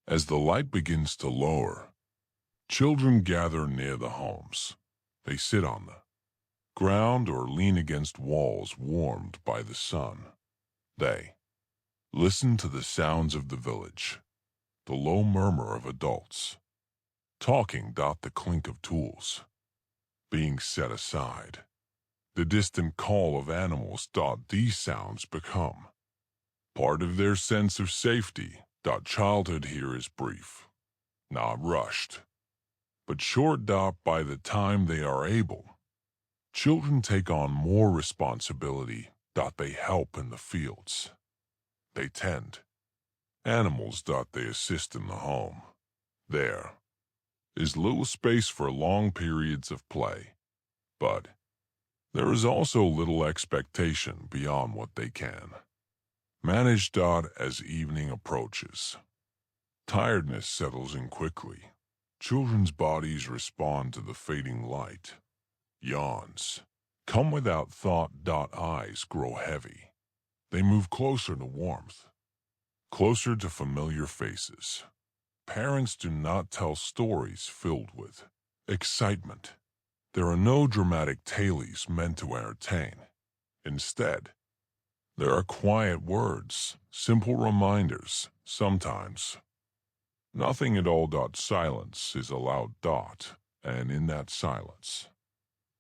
As the light begins to lower, children gather near the homes. They sit on the ground or lean against walls warmed by the sun. They listen to the sounds of the village, the low murmur of adults, talking. The clink of tools being set aside, the distant call of animals. These sounds become part of their sense of safety. Childhood here is brief, not rushed, but short. By the time they are able, children take on more responsibility. They help in the fields. They tend animals. They assist in the home. There is little space for long periods of play, but there is also little expectation beyond what they can manage. As evening approaches, tiredness settles in quickly. Children's bodies respond to the fading light. Yawns come without thought. Eyes grow heavy. They move closer to warmth, closer to familiar faces. Parents do not tell stories filled with excitement. There are no dramatic tales meant to entertain. Instead, there are quiet words, simple reminders, sometimes nothing at all. Silence is allowed. And in that silence,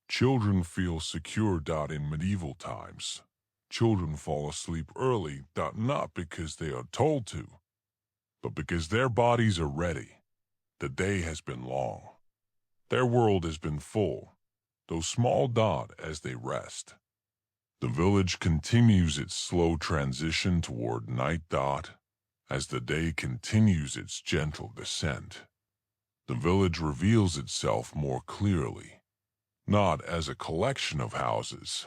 children feel secure. In medieval times, children fall asleep early. Not because they are told to, but because their bodies are ready. The day has been long. Their world has been full, though small. As they rest, the village continues its slow transition toward night. As the day continues its gentle descent, the village reveals itself more clearly, not as a collection of houses,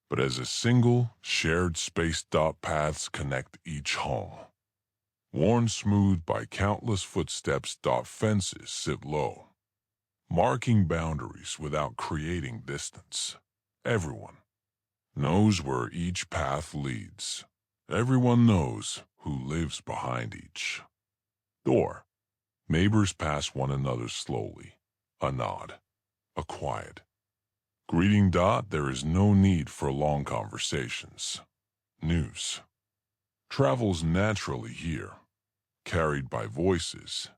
but as a single, shared space. Paths connect each home, worn smooth by countless footsteps. Fences sit low, marking boundaries without creating distance. Everyone knows where each path leads. Everyone knows who lives behind each door. Neighbors pass one another slowly, a nod, a quiet greeting. There is no need for long conversations. News travels naturally here, carried by voices,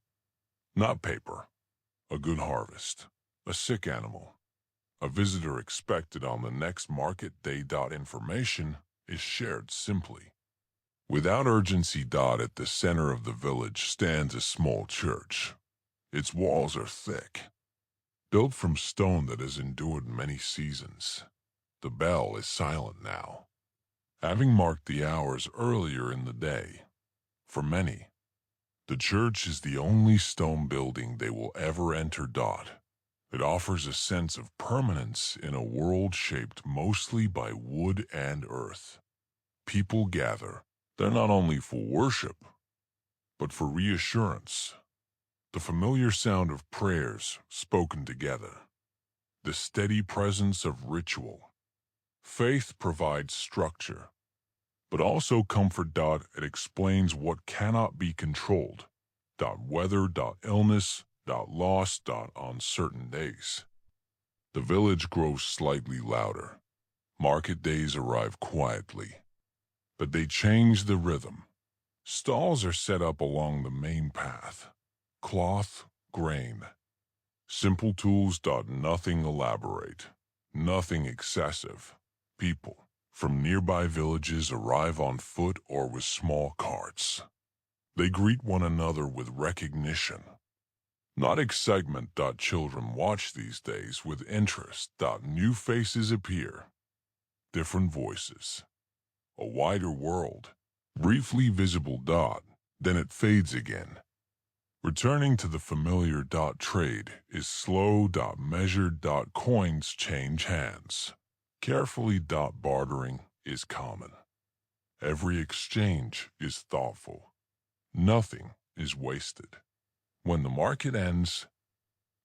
not paper. A good harvest, a sick animal, a visitor expected on the next market day. Information is shared simply, without urgency. At the center of the village stands a small church. Its walls are thick, built from stone that has endured many seasons. The bell is silent now, having marked the hours earlier in the day. For many, the church is the only stone building they will ever enter. It offers a sense of permanence in a world shaped mostly by wood and earth. People gather there not only for worship, but for reassurance. The familiar sound of prayers spoken together, the steady presence of ritual. Faith provides structure, but also comfort. It explains what cannot be controlled. Weather. Illness. Loss. On certain days, the village grows slightly louder. Market days arrive quietly, but they change the rhythm. Stalls are set up along the main path. Cloth, grain, simple tools. Nothing elaborate, nothing excessive. People from nearby villages arrive on foot or with small carts. They greet one another with recognition, not excitement. Children watch these days with interest. New faces appear, different voices, a wider world, briefly visible. Then it fades again, returning to the familiar. Trade is slow. Measured. Coins change hands carefully. Bartering is common. Every exchange is thoughtful. Nothing is wasted. When the market ends,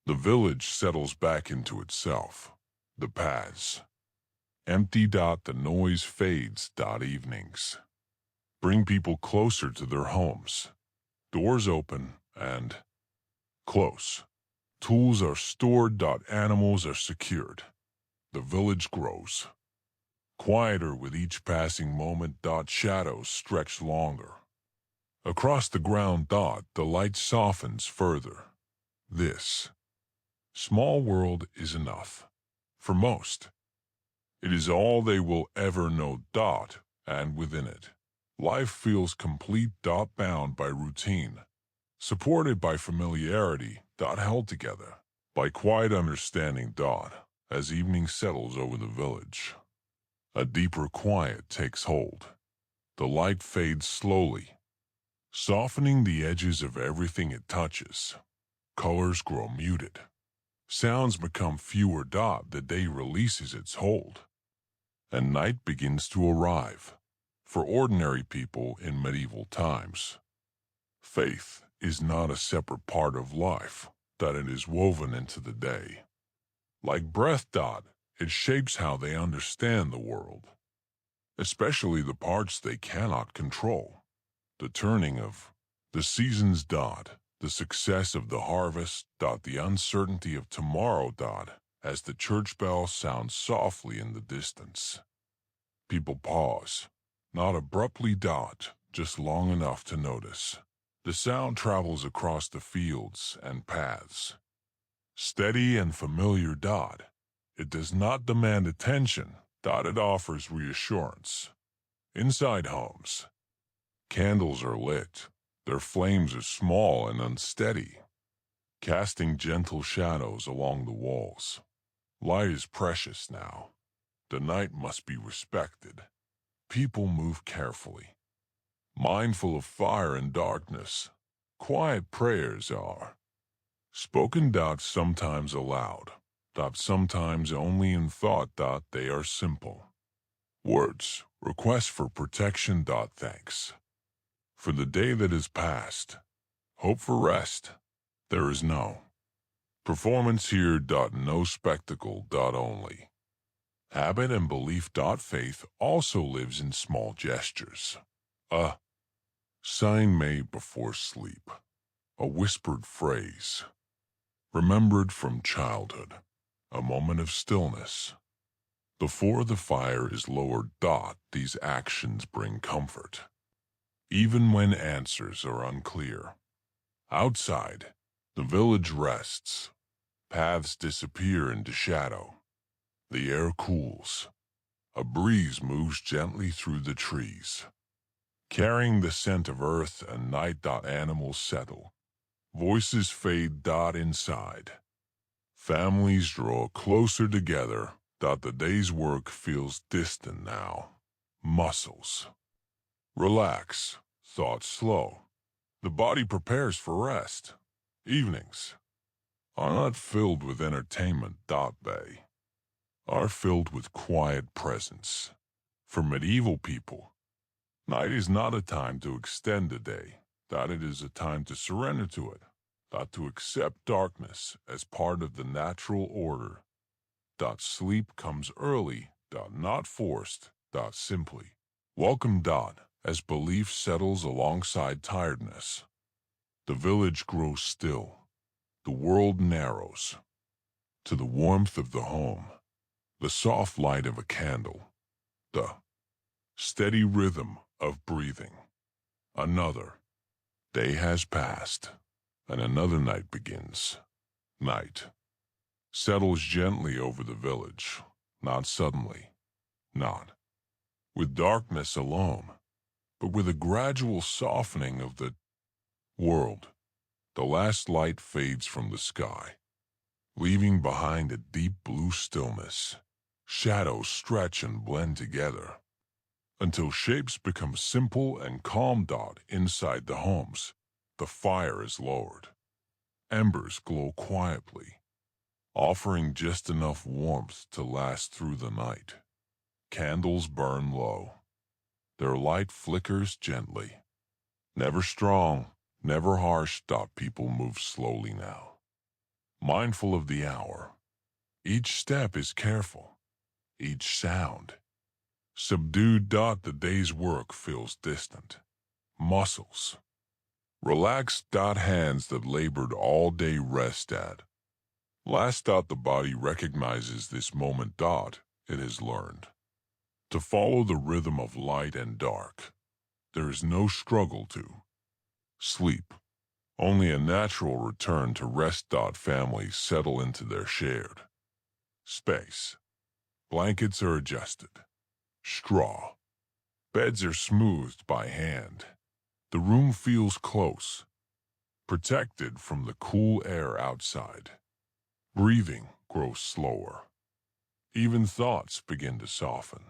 the village settles back into itself. The paths empty. The noise fades. Evenings bring people closer to their homes. Doors open and close. Tools are stored. Animals are secured. The village grows. Quieter with each passing moment. Shadows stretch longer. Across the ground. The light softens further. This small world is enough. For most, it is all they will ever know. And within it, life feels complete. Bound by routine, supported by familiarity. Held together by quiet understanding. As evening settles over the village, a deeper quiet takes hold. The light fades slowly, softening the edges of everything it touches. Colors grow muted. Sounds become fewer. The day releases its hold, and night begins to arrive. For ordinary people in medieval times, faith is not a separate part of life, that it is woven into the day. Like breath. It shapes how they understand the world, especially the parts they cannot control. The turning of the seasons. The success of the harvest. The uncertainty of tomorrow. As the church bell sounds softly in the distance. People pause, not abruptly. Just long enough to notice. The sound travels across the fields and paths. Steady and familiar. It does not demand attention. It offers reassurance. Inside homes, candles are lit. Their flames are small and unsteady, casting gentle shadows along the walls. Light is precious now. The night must be respected. People move carefully, mindful of fire and darkness. Quiet prayers are spoken. Sometimes aloud. Sometimes only in thought. They are simple words, requests for protection. Thanks for the day that is past. Hope for rest. There is no performance here. No spectacle. Only habit and belief. Faith also lives in small gestures. A sign made before sleep. A whispered phrase remembered from childhood. A moment of stillness before the fire is lowered. These actions bring comfort, even when answers are unclear. Outside, the village rests. Paths disappear into shadow. The air cools. A breeze moves gently through the trees, carrying the scent of earth and night. Animals settle. Voices fade. Inside, families draw closer together. The day's work feels distant now. Muscles relax. Thoughts slow. The body prepares for rest. Evenings are not filled with entertainment. They are filled with quiet presence. For medieval people, night is not a time to extend the day. It is a time to surrender to it. To accept darkness as part of the natural order. Sleep comes early. Not forced. Simply welcome. As belief settles alongside tiredness. The village grows still. The world narrows to the warmth of the home, the soft light of a candle, the steady rhythm of breathing. Another day has passed, and another night begins. Night settles gently over the village, not suddenly, not with darkness alone, but with a gradual softening of the world. The last light fades from the sky, leaving behind a deep blue stillness. Shadows stretch and blend together until shapes become simple and calm. Inside the homes, the fire is lowered. Embers glow quietly, offering just enough warmth to last through the night. Candles burn low. Their light flickers gently. Never strong, never harsh. People move slowly now, mindful of the hour. Each step is careful, each sound subdued. The day's work feels distant. Muscles Relaxed. Hands that labored all day rest at. Last. The body recognizes this moment. It has learned to follow the rhythm of light and dark. There is no struggle to sleep, only a natural return to rest. Families settle into their shared space. Blankets are adjusted. Straw. Beds are smoothed by hand. The room feels close, protected from the cool air outside. Breathing grows slower. Even thoughts begin to soften,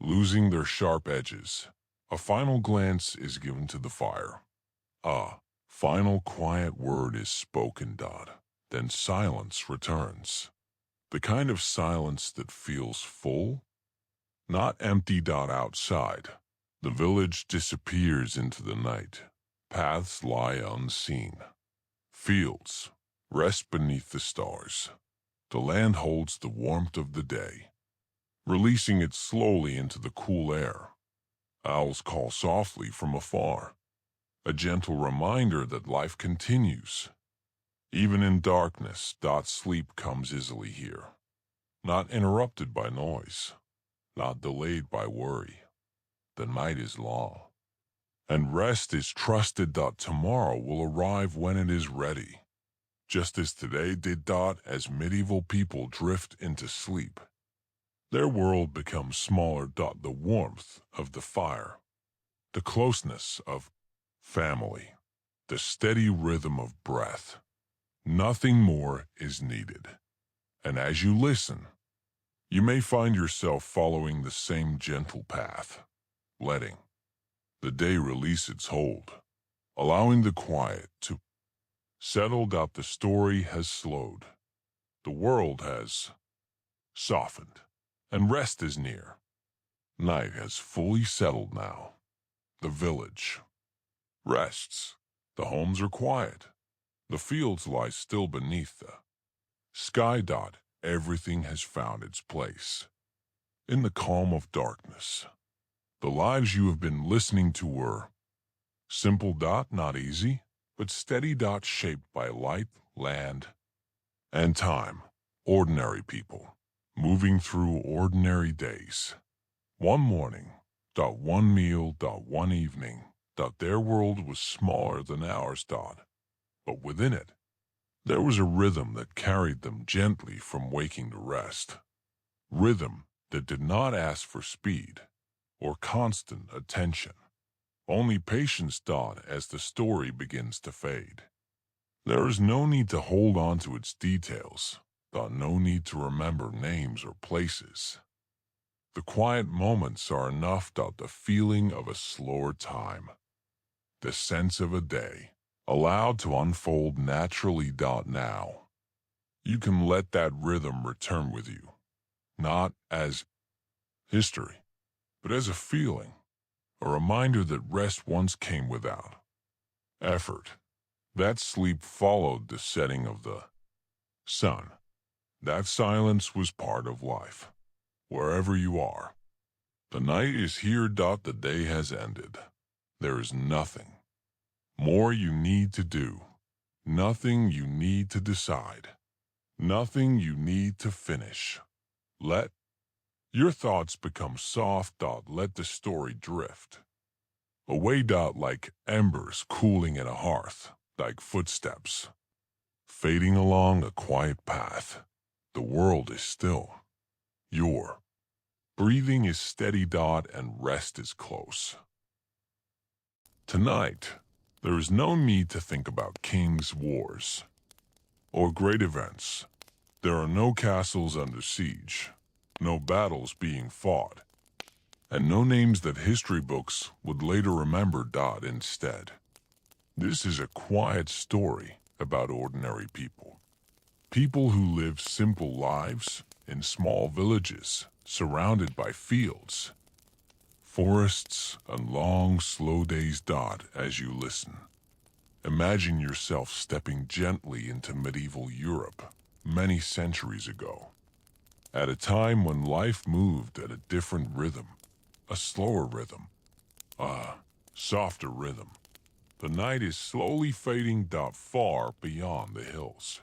losing their sharp edges. A final glance is given to the fire. A final quiet word is spoken. Then silence returns. The kind of silence that feels full, not empty. Outside, the village disappears into the night. Paths lie unseen. Fields rest beneath the stars. The land holds the warmth of the day, releasing it slowly into the cool air. Owls call softly from afar, a gentle reminder that life continues. Even in darkness. Sleep comes easily here, not interrupted by noise, not delayed by worry. The night is long, and rest is trusted. Tomorrow will arrive when it is ready, just as today did. As medieval people drift into sleep, their world becomes smaller. The warmth of the fire, the closeness of family, the steady rhythm of breath. Nothing more is needed. And as you listen, you may find yourself following the same gentle path, letting the day release its hold, allowing the quiet to settle. The story has slowed. The world has softened, and rest is near. Night has fully settled now. The village rests. The homes are quiet. The fields lie still beneath the sky. Everything has found its place. In the calm of darkness, the lives you have been listening to were simple. Not easy, but steady. Shaped by light, land, and time. Ordinary people, moving through ordinary days. One morning. One meal. One evening. Their world was smaller than ours. But within it, there was a rhythm that carried them gently from waking to rest. Rhythm that did not ask for speed or constant attention. Only patience. As the story begins to fade. There is no need to hold on to its details. No need to remember names or places. The quiet moments are enough. The feeling of a slower time, the sense of a day, allowed to unfold naturally. Now, you can let that rhythm return with you, not as history, but as a feeling, a reminder that rest once came without effort. That sleep followed the setting of the sun. That silence was part of life. Wherever you are, the night is here. The day has ended. There is nothing more you need to do, nothing you need to decide, nothing you need to finish. Let your thoughts become soft. Let the story drift away. Like embers cooling in a hearth, like footsteps fading along a quiet path. The world is still. Your breathing is steady. And rest is close. Tonight, there is no need to think about kings, wars, or great events. There are no castles under siege, no battles being fought, and no names that history books would later remember. Instead, this is a quiet story about ordinary people. People who live simple lives in small villages, surrounded by fields, forests, and long, slow days. As you listen, imagine yourself stepping gently into medieval Europe many centuries ago, at a time when life moved at a different rhythm, a slower rhythm, a softer rhythm. The night is slowly fading far beyond the hills.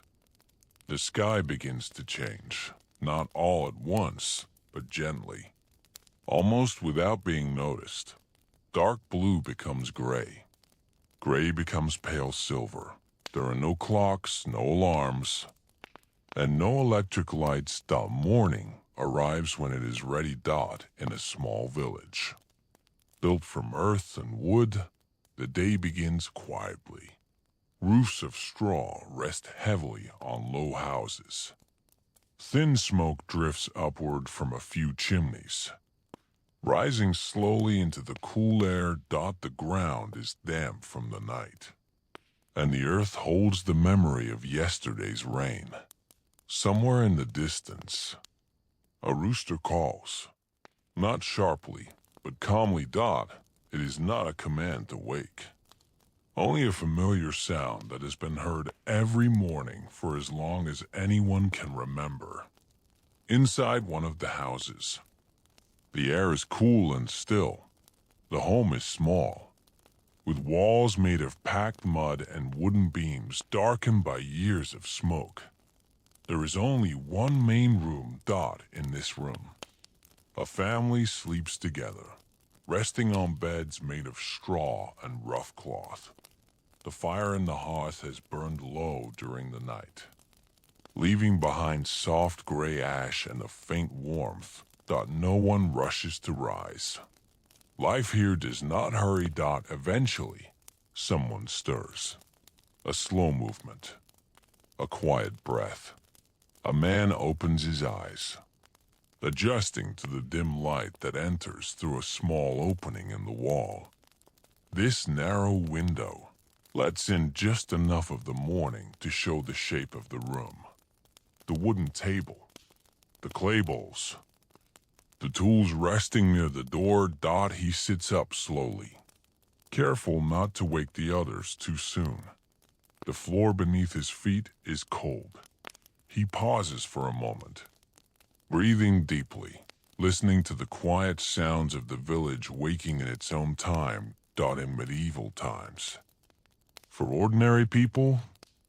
The sky begins to change, not all at once, but gently, almost without being noticed. Dark blue becomes gray. Gray becomes pale silver. There are no clocks, no alarms, and no electric lights. Morning arrives when it is ready. In a small village. Built from earth and wood, the day begins quietly. Roofs of straw rest heavily on low houses. Thin smoke drifts upward from a few chimneys. Rising slowly into the cool air. The ground is damp from the night, and the earth holds the memory of yesterday's rain. Somewhere in the distance, a rooster calls, not sharply, but calmly. It is not a command to wake, only a familiar sound that has been heard every morning for as long as anyone can remember. Inside one of the houses, the air is cool and still. The home is small, with walls made of packed mud and wooden beams darkened by years of smoke. There is only one main room. In this room, a family sleeps together, resting on beds made of straw and rough cloth. The fire in the hearth has burned low during the night, leaving behind soft gray ash and a faint warmth. No one rushes to rise. Life here does not hurry. Eventually, someone stirs. A slow movement, a quiet breath. A man opens his eyes, adjusting to the dim light that enters through a small opening in the wall. This narrow window lets in just enough of the morning to show the shape of the room. The wooden table, the clay bowls, the tools resting near the door. He sits up slowly, careful not to wake the others too soon. The floor beneath his feet is cold. He pauses for a moment, breathing deeply, listening to the quiet sounds of the village waking in its own time. In medieval times, for ordinary people,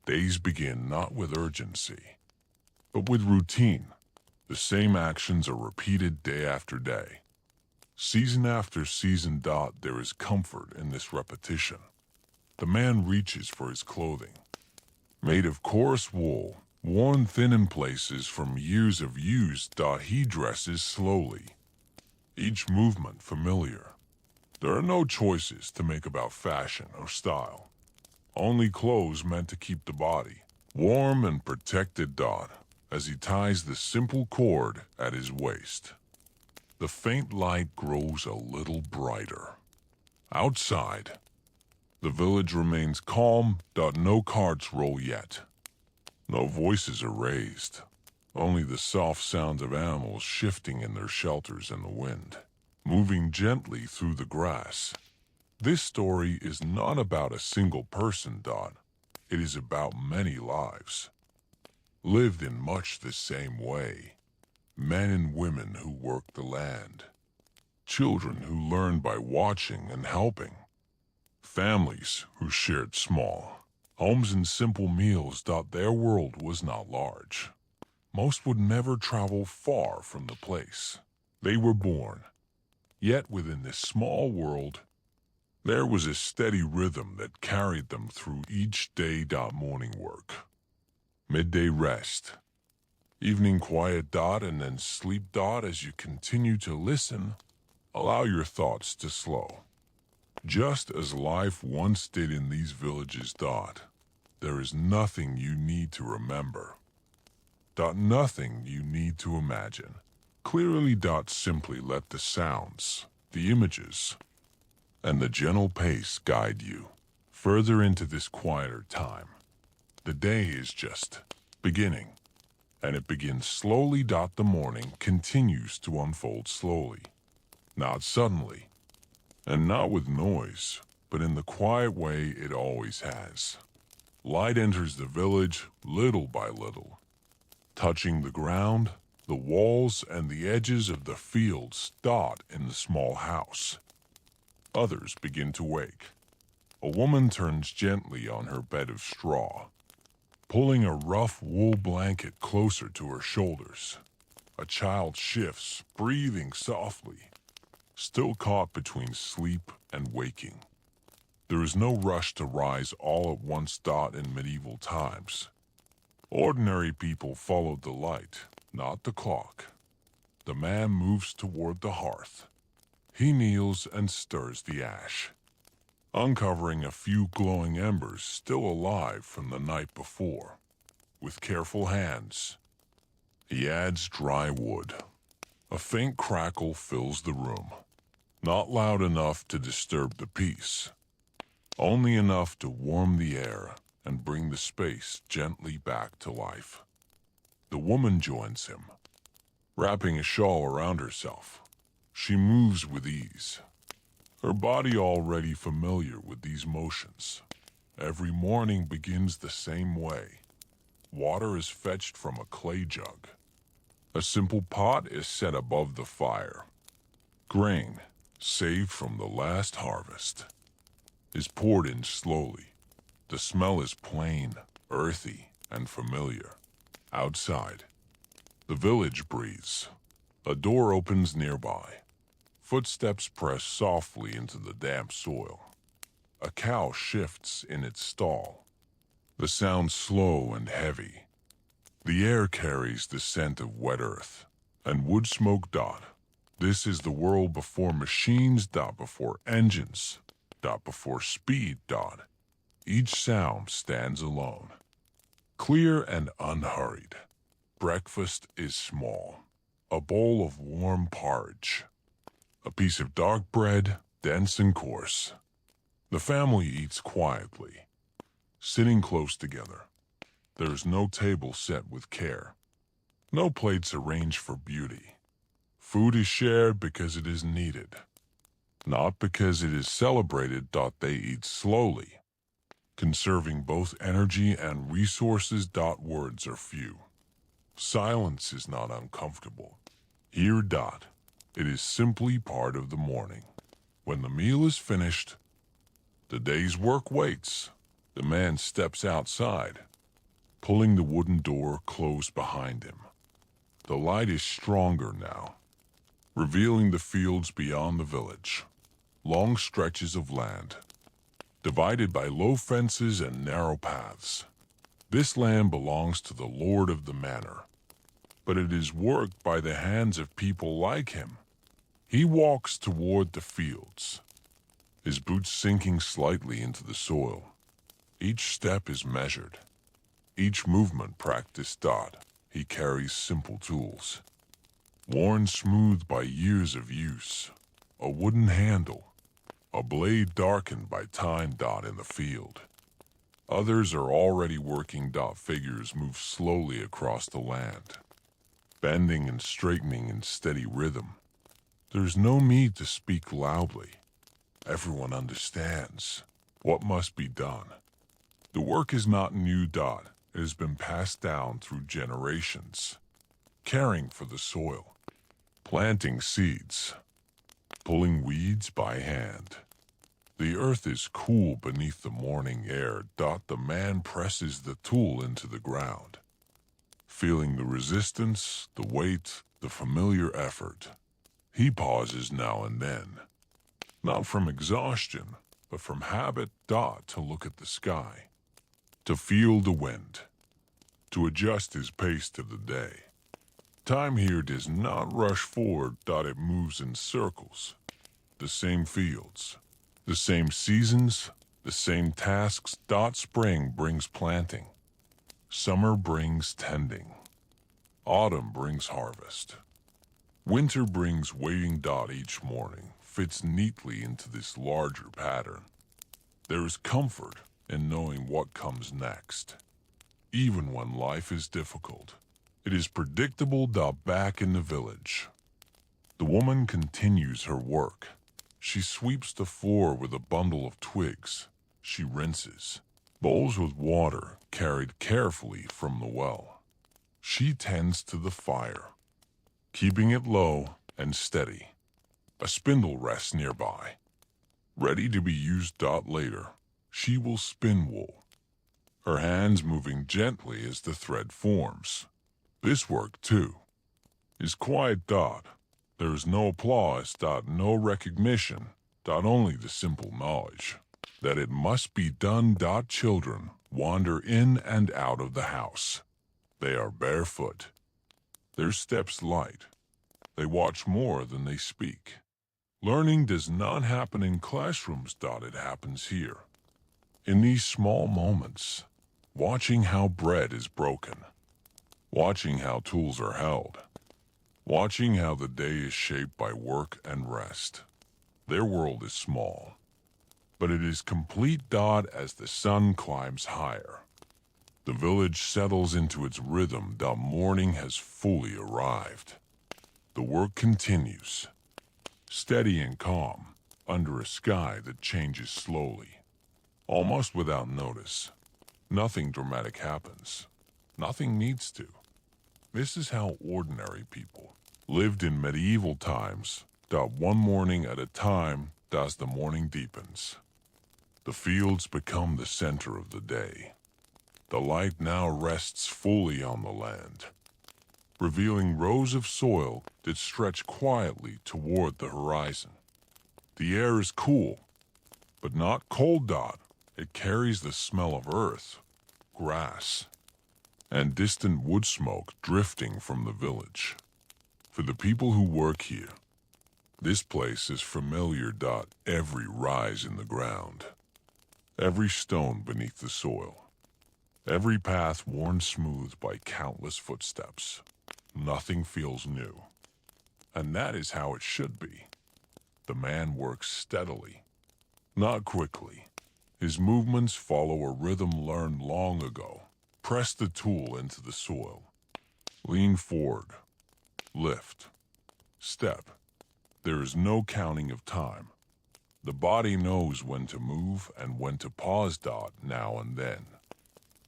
days begin not with urgency, but with routine. The same actions are repeated day after day, season after season. There is comfort in this repetition. The man reaches for his clothing, made of coarse wool, worn thin in places from years of use. He dresses slowly, each movement familiar. There are no choices to make about fashion or style, only clothes meant to keep the body warm and protected. As he ties the simple cord at his waist, the faint light grows a little brighter. Outside, the village remains calm. No carts roll yet. No voices are raised, only the soft sounds of animals shifting in their shelters in the wind, moving gently through the grass. This story is not about a single person. It is about many lives, lived in much the same way. Men and women who work the land, children who learn by watching and helping, families who shared small homes and simple meals. Their world was not large. Most would never travel far from the place they were born. Yet within this small world, there was a steady rhythm that carried them through each day. Morning work, midday rest, evening quiet. And then sleep. As you continue to listen, allow your thoughts to slow. Just as life once did in these villages. There is nothing you need to remember. Nothing you need to imagine. Clearly. Simply let the sounds, the images, and the gentle pace guide you further into this quieter time. The day is just beginning, and it begins slowly. The morning continues to unfold slowly, not suddenly, and not with noise, but in the quiet way it always has. Light enters the village little by little, touching the ground, the walls, and the edges of the fields. In the small house, others begin to wake. A woman turns gently on her bed of straw, pulling a rough wool blanket closer to her shoulders. A child shifts, breathing softly, still caught between sleep and waking. There is no rush to rise all at once. In medieval times, ordinary people followed the light, not the clock. The man moves toward the hearth. He kneels and stirs the ash, uncovering a few glowing embers still alive from the night before. With careful hands, he adds dry wood. A faint crackle fills the room, not loud enough to disturb the peace, only enough to warm the air and bring the space gently back to life. The woman joins him, wrapping a shawl around herself. She moves with ease, her body already familiar with these motions. Every morning begins the same way. Water is fetched from a clay jug. A simple pot is set above the fire. Grain, saved from the last harvest, is poured in slowly. The smell is plain, earthy, and familiar. Outside, the village breathes. A door opens nearby. Footsteps press softly into the damp soil. A cow shifts in its stall. The sound slow and heavy. The air carries the scent of wet earth and wood smoke. This is the world before machines. Before engines. Before speed. Each sound stands alone, clear and unhurried. Breakfast is small. A bowl of warm porridge. A piece of dark bread, dense and coarse. The family eats quietly, sitting close together. There is no table set with care, no plates arranged for beauty. Food is shared because it is needed, not because it is celebrated. They eat slowly, conserving both energy and resources. Words are few. Silence is not uncomfortable. Here. It is simply part of the morning. When the meal is finished, the day's work waits. The man steps outside, pulling the wooden door closed behind him. The light is stronger now, revealing the fields beyond the village. Long stretches of land, divided by low fences and narrow paths. This land belongs to the lord of the manor, but it is worked by the hands of people like him. He walks toward the fields, his boots sinking slightly into the soil. Each step is measured, each movement practiced. He carries simple tools, worn smooth by years of use. A wooden handle, a blade darkened by time. In the field, others are already working. Figures move slowly across the land, bending and straightening in steady rhythm. There's no need to speak loudly. Everyone understands what must be done. The work is not new. It has been passed down through generations. Caring for the soil, planting seeds, pulling weeds by hand. The earth is cool beneath the morning air. The man presses the tool into the ground, feeling the resistance, the weight, the familiar effort. He pauses now and then, not from exhaustion, but from habit. To look at the sky, to feel the wind, to adjust his pace to the day. Time here does not rush forward. It moves in circles. The same fields, the same seasons, the same tasks. Spring brings planting. Summer brings tending. Autumn brings harvest. Winter brings waiting. Each morning fits neatly into this larger pattern. There is comfort in knowing what comes next. Even when life is difficult, it is predictable. Back in the village, the woman continues her work. She sweeps the floor with a bundle of twigs. She rinses, bowls with water carried carefully from the well. She tends to the fire, keeping it low and steady. A spindle rests nearby, ready to be used. Later, She will spin wool, her hands moving gently as the thread forms. This work, too, is quiet. There is no applause. No recognition. Only the simple knowledge that it must be done. Children wander in and out of the house. They are barefoot, their steps light. They watch more than they speak. Learning does not happen in classrooms. It happens here, in these small moments, watching how bread is broken, watching how tools are held, watching how the day is shaped by work and rest. Their world is small, but it is complete. As the sun climbs higher, the village settles into its rhythm. Morning has fully arrived. The work continues, steady and calm, under a sky that changes slowly, almost without notice. Nothing dramatic happens. Nothing needs to. This is how ordinary people lived in medieval times. One morning at a time. As the morning deepens, the fields become the center of the day. The light now rests fully on the land, revealing rows of soil that stretch quietly toward the horizon. The air is cool, but not cold. It carries the smell of earth, grass, and distant wood smoke drifting from the village. For the people who work here, this place is familiar. Every rise in the ground, every stone beneath the soil, every path worn smooth by countless footsteps. Nothing feels new. And that is how it should be. The man works steadily, not quickly. His movements follow a rhythm learned long ago. Press the tool into the soil. Lean forward. Lift. Step. There is no counting of time. The body knows when to move and when to pause. Now and then,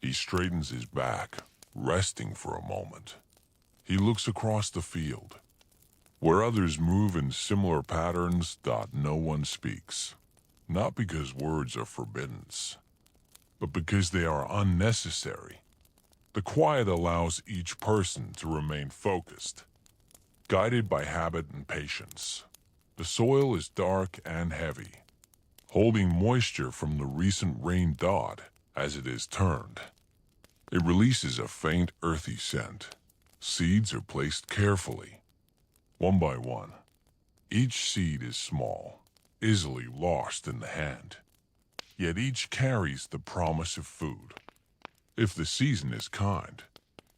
he straightens his back, resting for a moment. He looks across the field, where others move in similar patterns. No one speaks, not because words are forbidden, but because they are unnecessary. The quiet allows each person to remain focused, guided by habit and patience. The soil is dark and heavy, holding moisture from the recent rain. As it is turned, it releases a faint earthy scent. Seeds are placed carefully, one by one. Each seed is small, easily lost in the hand, yet each carries the promise of food. If the season is kind,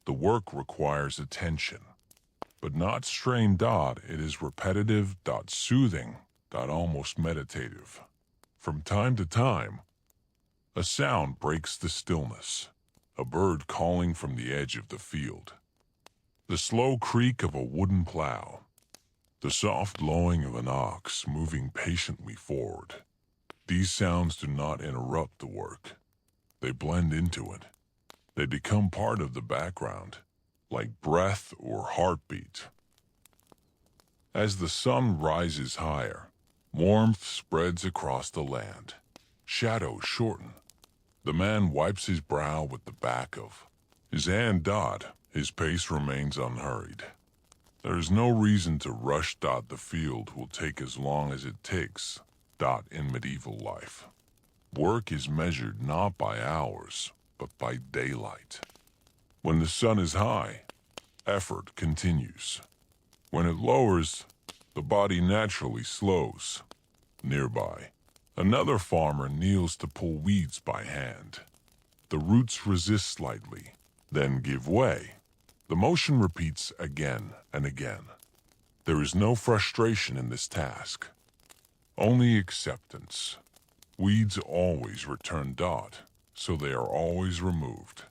the work requires attention, but not strain. It is repetitive. Soothing. Almost meditative. From time to time, a sound breaks the stillness, a bird calling from the edge of the field, the slow creak of a wooden plow, the soft lowing of an ox moving patiently forward. These sounds do not interrupt the work. They blend into it. They become part of the background, like breath or heartbeat. As the sun rises higher, warmth spreads across the land. Shadows shorten. The man wipes his brow with the back of his hand. His pace remains unhurried. There is no reason to rush. The field will take as long as it takes. In medieval life, work is measured not by hours, but by daylight. When the sun is high, effort continues. When it lowers, the body naturally slows. Nearby, another farmer kneels to pull weeds by hand. The roots resist slightly, then give way. The motion repeats again and again. There is no frustration in this task, only acceptance. Weeds always return. So they are always removed.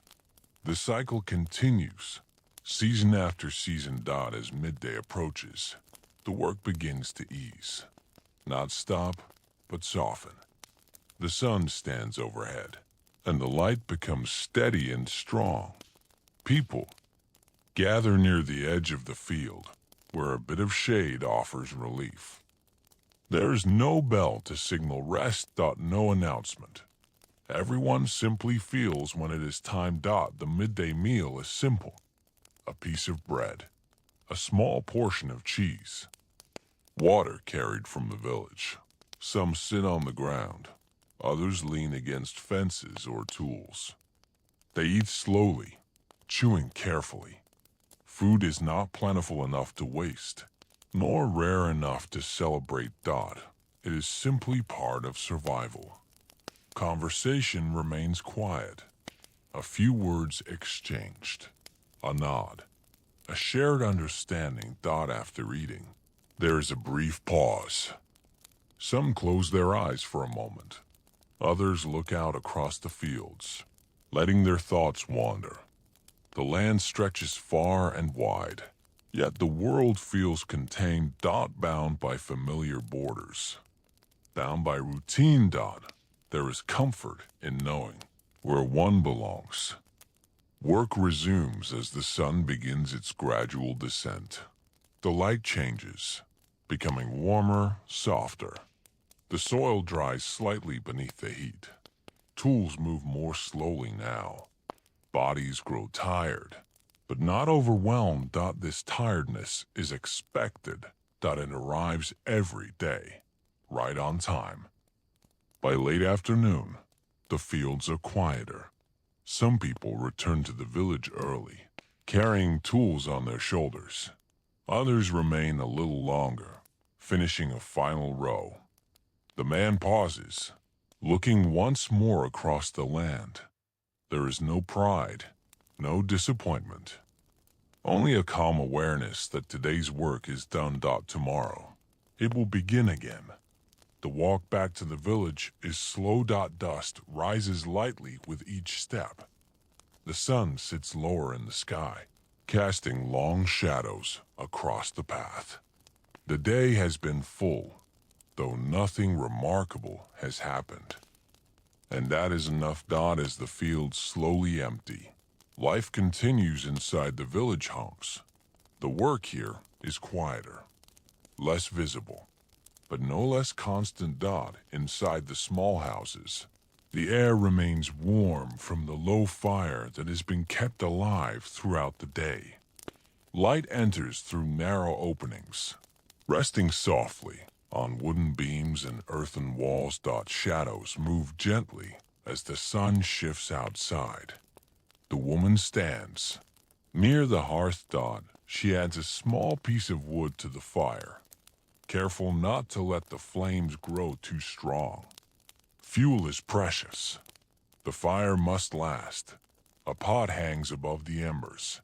The cycle continues, season after season. As midday approaches, the work begins to ease. Not stop, but soften. The sun stands overhead, and the light becomes steady and strong. People gather near the edge of the field, where a bit of shade offers relief. There is no bell to signal rest. No announcement. Everyone simply feels when it is time. The midday meal is simple. A piece of bread, a small portion of cheese, water carried from the village. Some sit on the ground, others lean against fences or tools. They eat slowly, chewing carefully. Food is not plentiful enough to waste, nor rare enough to celebrate. It is simply part of survival. Conversation remains quiet. A few words exchanged. A nod. A shared understanding. After eating, there is a brief pause. Some close their eyes for a moment. Others look out across the fields, letting their thoughts wander. The land stretches far and wide, yet the world feels contained. Bound by familiar borders. Bound by routine. There is comfort in knowing where one belongs. Work resumes as the sun begins its gradual descent. The light changes, becoming warmer, softer. The soil dries slightly beneath the heat. Tools move more slowly now. Bodies grow tired, but not overwhelmed. This tiredness is expected. It arrives every day, right on time. By late afternoon, the fields are quieter. Some people return to the village early, carrying tools on their shoulders. Others remain a little longer, finishing a final row. The man pauses, looking once more across the land. There is no pride, no disappointment. Only a calm awareness that today's work is done. Tomorrow, it will begin again. The walk back to the village is slow. Dust rises lightly with each step. The sun sits lower in the sky, casting long shadows across the path. The day has been full, though nothing remarkable has happened. And that is enough. As the fields slowly empty, life continues inside the village homes. The work here is quieter, less visible, but no less constant. Inside the small houses, the air remains warm from the low fire that has been kept alive throughout the day. Light enters through narrow openings, resting softly on wooden beams and earthen walls. Shadows move gently as the sun shifts outside. The woman stands near the hearth. She adds a small piece of wood to the fire, careful not to let the flames grow too strong. Fuel is precious. The fire must last. A pot hangs above the embers,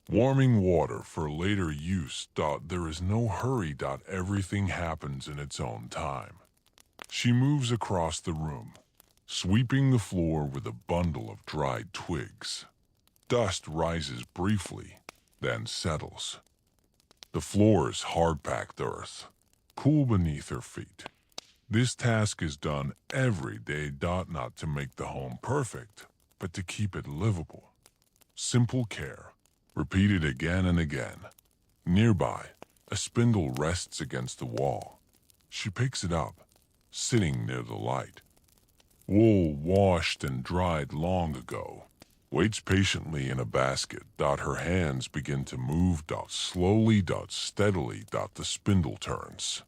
warming water for later use. There is no hurry. Everything happens in its own time. She moves across the room, sweeping the floor with a bundle of dried twigs. Dust rises briefly, then settles. The floor is hard-packed earth, cool beneath her feet. This task is done every day. Not to make the home perfect, but to keep it livable. Simple care, repeated again and again. Nearby, a spindle rests against the wall. She picks it up, sitting near the light. Wool washed and dried long ago waits patiently in a basket. Her hands begin to move. Slowly. Steadily. The spindle turns.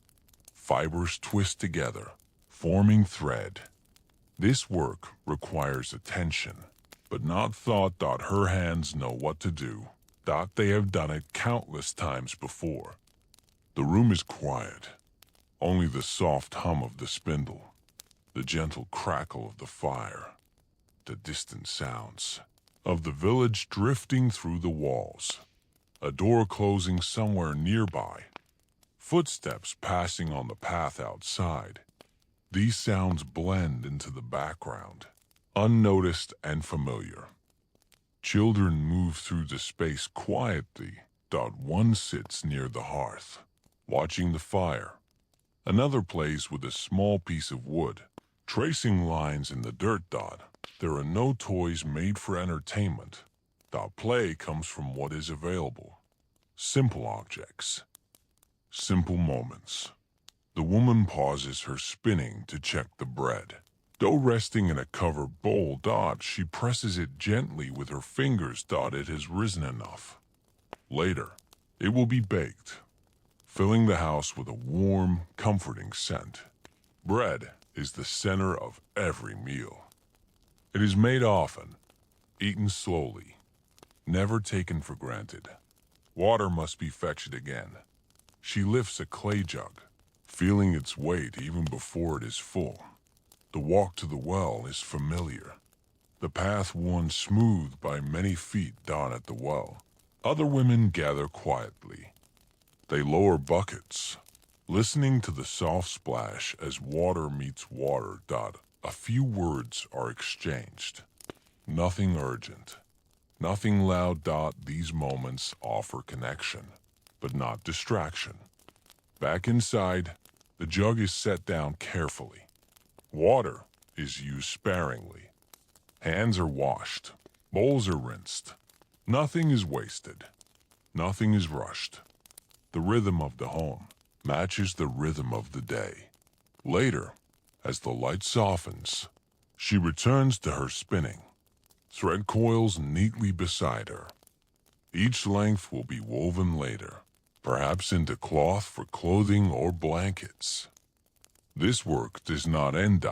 Fibers twist together, forming thread. This work requires attention, but not thought. Her hands know what to do. They have done it countless times before. The room is quiet. Only the soft hum of the spindle, the gentle crackle of the fire, the distant sounds of the village drifting through the walls. A door closing somewhere nearby. Footsteps passing on the path outside. These sounds blend into the background, unnoticed and familiar. Children move through the space quietly. One sits near the hearth, watching the fire. Another plays with a small piece of wood, tracing lines in the dirt. There are no toys made for entertainment. Play comes from what is available. Simple objects. Simple moments. The woman pauses her spinning to check the bread. Though resting in a covered bowl, she presses it gently with her fingers. It has risen enough. Later, it will be baked, filling the house with a warm, comforting scent. Bread is the center of every meal. It is made often, eaten slowly, never taken for granted. Water must be fetched again. She lifts a clay jug, feeling its weight even before it is full. The walk to the well is familiar, the path worn smooth by many feet down at the well. Other women gather quietly. They lower buckets, listening to the soft splash as water meets water. A few words are exchanged. Nothing urgent, nothing loud. These moments offer connection, but not distraction. Back inside, the jug is set down carefully. Water is used sparingly. Hands are washed. Bowls are rinsed. Nothing is wasted. Nothing is rushed. The rhythm of the home matches the rhythm of the day. Later, as the light softens, she returns to her spinning. Thread coils neatly beside her. Each length will be woven later, perhaps into cloth for clothing or blankets. This work does not end.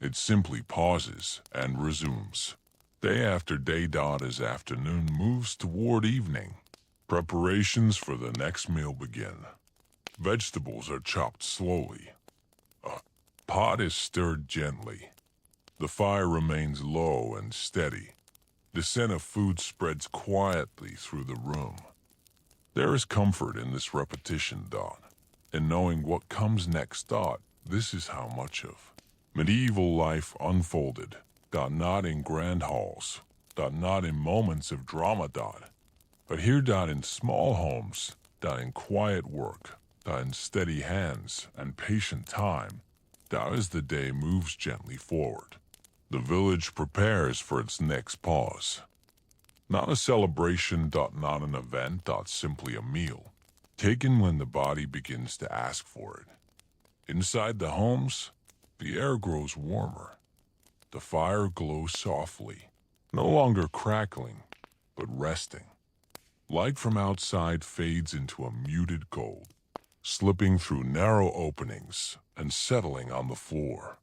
It simply pauses and resumes. Day after day. As afternoon moves toward evening, preparations for the next meal begin. Vegetables are chopped slowly. A pot is stirred gently. The fire remains low and steady. The scent of food spreads quietly through the room. There is comfort in this repetition. In knowing what comes next. This is how much of medieval life unfolded. Not in grand halls. Not in moments of drama. But here. In small homes. In quiet work. In steady hands and patient time. As the day moves gently forward, the village prepares for its next pause. Not a celebration. Not an event. Simply a meal, taken when the body begins to ask for it. Inside the homes, the air grows warmer. The fire glows softly, no longer crackling, but resting. Light from outside fades into a muted gold, slipping through narrow openings and settling on the floor.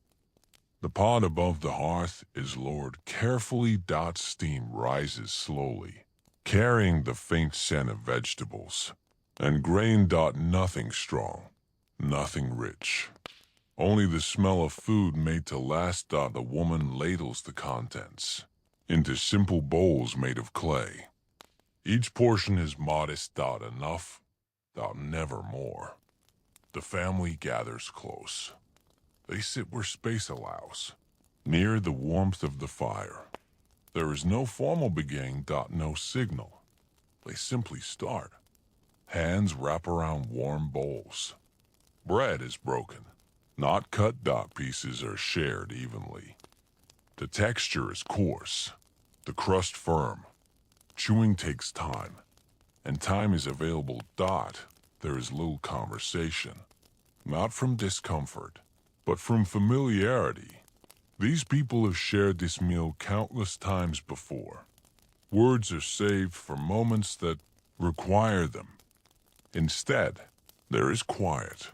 The pot above the hearth is lowered carefully. Steam rises slowly, carrying the faint scent of vegetables and grain. Nothing strong, nothing rich. Only the smell of food made to last. The woman ladles the contents into simple bowls made of clay. Each portion is modest. Enough. Never more. The family gathers close. They sit where space allows, near the warmth of the fire. There is no formal beginning. No signal. They simply start. Hands wrap around warm bowls. Bread is broken, not cut. Pieces are shared evenly. The texture is coarse, the crust firm. Chewing takes time, and time is available. There is little conversation, not from discomfort, but from familiarity. These people have shared this meal countless times before. Words are saved for moments that require them. Instead, there is quiet.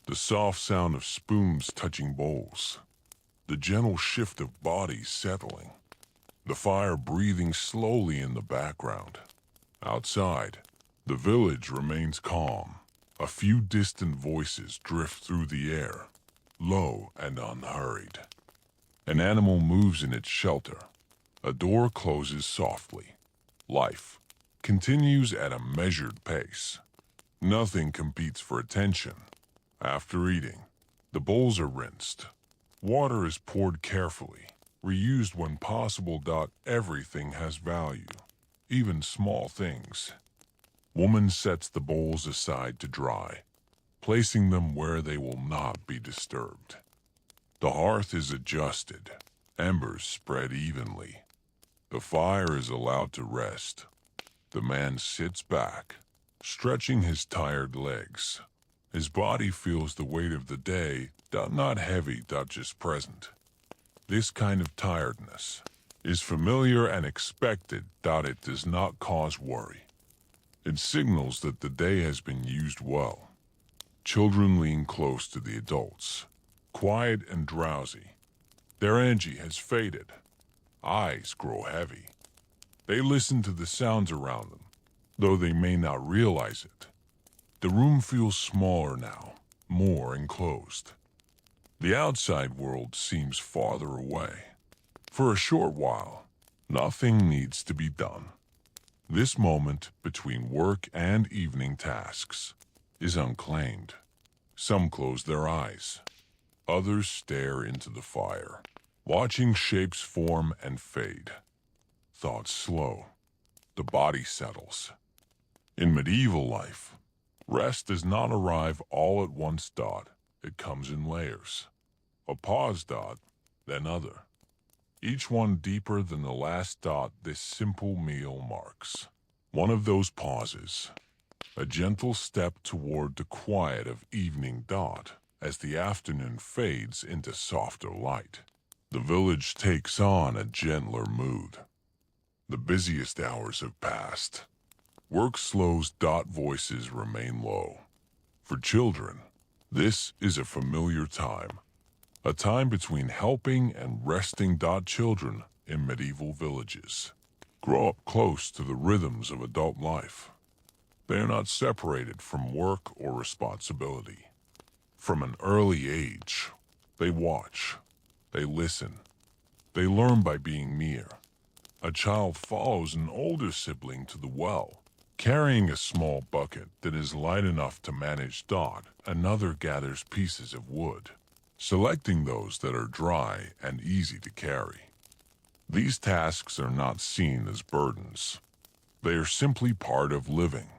The soft sound of spoons touching bowls. The gentle shift of bodies settling. The fire breathing slowly in the background. Outside, the village remains calm. A few distant voices drift through the air, low and unhurried. An animal moves in its shelter. A door closes softly. Life continues at a measured pace. Nothing competes for attention. After eating, the bowls are rinsed. Water is poured carefully, reused when possible. Everything has value, even small things. Woman sets the bowls aside to dry, placing them where they will not be disturbed. The hearth is adjusted, embers spread evenly. The fire is allowed to rest. The man sits back, stretching his tired legs. His body feels the weight of the day, not heavy, just present. This kind of tiredness is familiar and expected. It does not cause worry. It signals that the day has been used well. Children lean close to the adults, quiet and drowsy. Their energy has faded. Eyes grow heavy. They listen to the sounds around them, though they may not realize it. The room feels smaller now, more enclosed. The outside world seems farther away. For a short while, nothing needs to be done. This moment between work and evening tasks is unclaimed. Some close their eyes. Others stare into the fire, watching shapes form and fade. Thoughts slow. The body settles. In medieval life, rest does not arrive all at once. It comes in layers. A pause. Then other. Each one deeper than the last. This simple meal marks one of those pauses. A gentle step toward the quiet of evening. As the afternoon fades into softer light, the village takes on a gentler mood. The busiest hours have passed. Work slows. Voices remain low. For children, this is a familiar time. A time between helping and resting. Children in medieval villages grow up close to the rhythms of adult life. They are not separated from work or responsibility. From an early age, they watch, they listen, they learn by being near. A child follows an older sibling to the well, carrying a small bucket that is light enough to manage. Another gathers pieces of wood, selecting those that are dry and easy to carry. These tasks are not seen as burdens. They are simply part of living.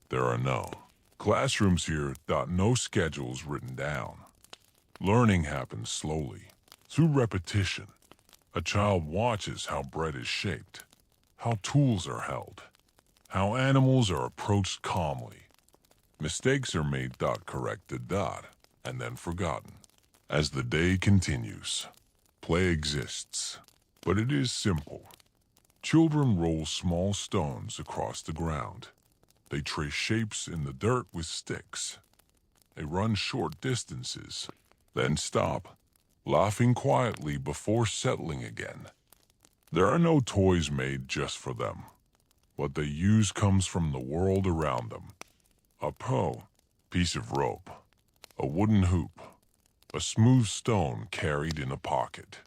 There are no classrooms here. No schedules written down. Learning happens slowly, through repetition. A child watches how bread is shaped, how tools are held, how animals are approached calmly. Mistakes are made. Corrected. And then forgotten. As the day continues, play exists, but it is simple. Children roll small stones across the ground. They trace shapes in the dirt with sticks. They run short distances, then stop, laughing quietly before settling again. There are no toys made just for them. What they use comes from the world around them. A piece of rope, a wooden hoop, a smooth stone carried in a pocket.